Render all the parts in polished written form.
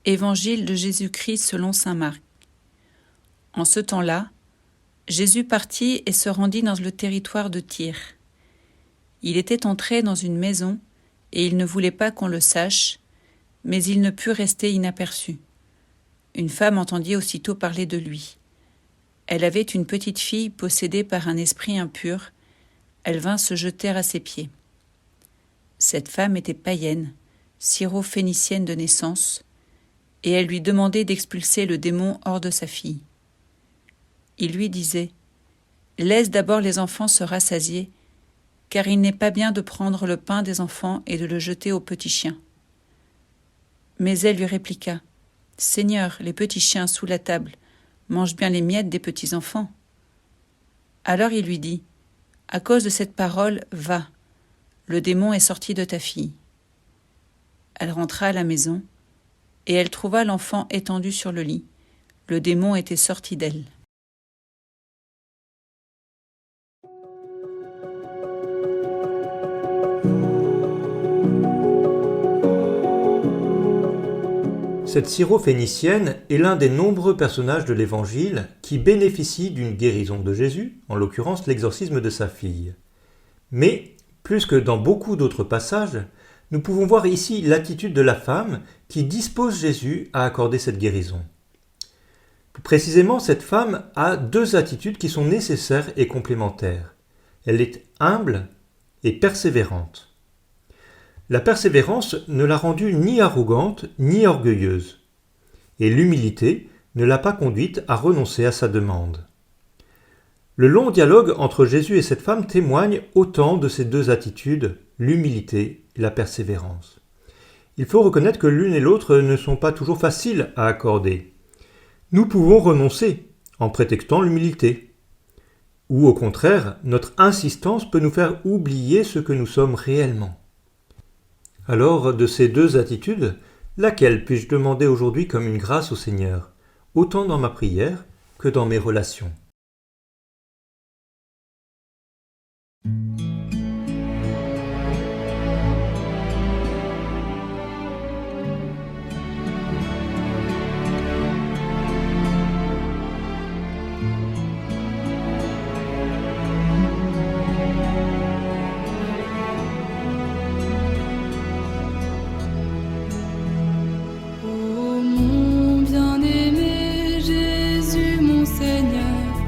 Évangile de Jésus-Christ selon saint Marc. En ce temps-là, Jésus partit et se rendit dans le territoire de Tyr. Il était entré dans une maison, et il ne voulait pas qu'on le sache, mais il ne put rester inaperçu. Une femme entendit aussitôt parler de lui. Elle avait une petite fille possédée par un esprit impur. Elle vint se jeter à ses pieds. Cette femme était païenne, syro-phénicienne de naissance, et elle lui demandait d'expulser le démon hors de sa fille. Il lui disait « Laisse d'abord les enfants se rassasier, car il n'est pas bien de prendre le pain des enfants et de le jeter aux petits chiens. » Mais elle lui répliqua « Seigneur, les petits chiens sous la table mangent bien les miettes des petits enfants. » Alors il lui dit « À cause de cette parole, va, le démon est sorti de ta fille. » Elle rentra à la maison, et elle trouva l'enfant étendu sur le lit. Le démon était sorti d'elle. Cette syrophénicienne est l'un des nombreux personnages de l'Évangile qui bénéficient d'une guérison de Jésus, en l'occurrence l'exorcisme de sa fille. Mais, plus que dans beaucoup d'autres passages, nous pouvons voir ici l'attitude de la femme qui dispose Jésus à accorder cette guérison. Plus précisément, cette femme a deux attitudes qui sont nécessaires et complémentaires. Elle est humble et persévérante. La persévérance ne l'a rendue ni arrogante ni orgueilleuse, et l'humilité ne l'a pas conduite à renoncer à sa demande. Le long dialogue entre Jésus et cette femme témoigne autant de ces deux attitudes, l'humilité et la persévérance. Il faut reconnaître que l'une et l'autre ne sont pas toujours faciles à accorder. Nous pouvons renoncer en prétextant l'humilité. Ou au contraire, notre insistance peut nous faire oublier ce que nous sommes réellement. Alors, de ces deux attitudes, laquelle puis-je demander aujourd'hui comme une grâce au Seigneur, autant dans ma prière que dans mes relations ? Ô mon bien-aimé Jésus, mon Seigneur,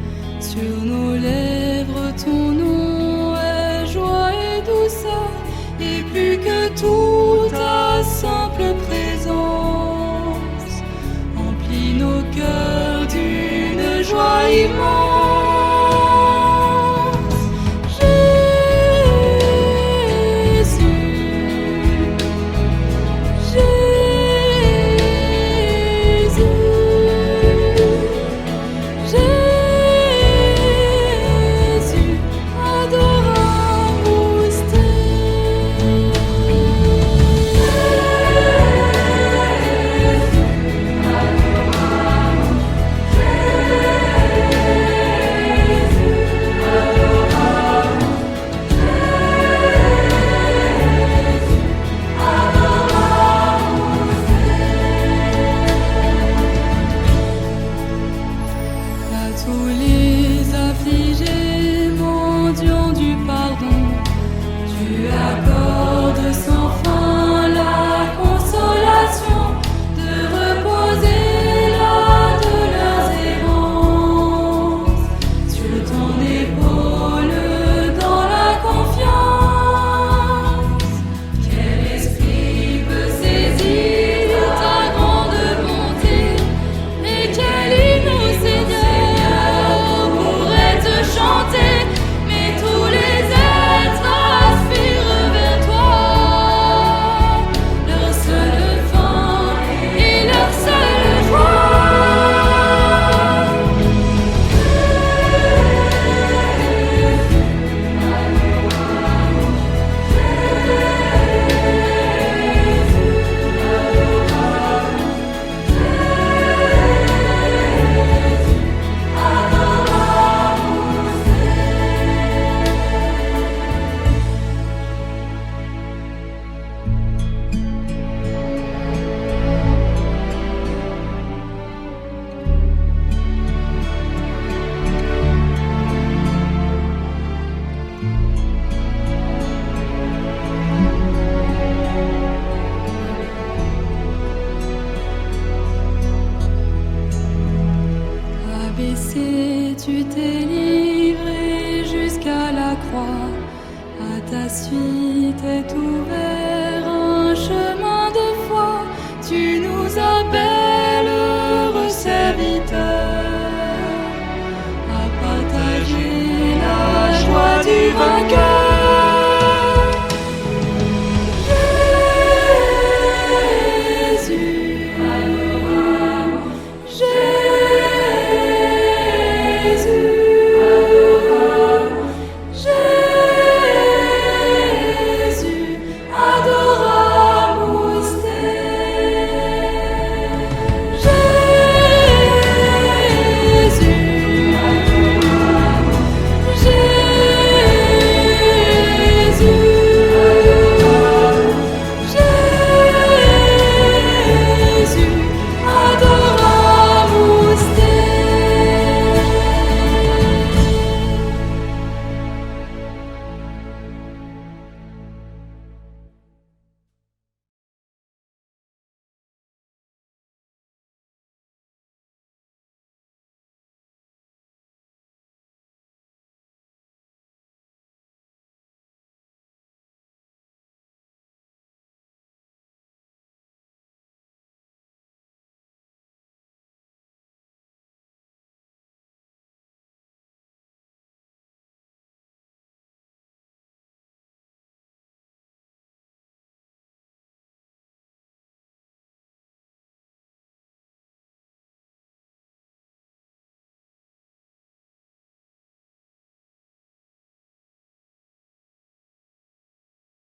tu t'es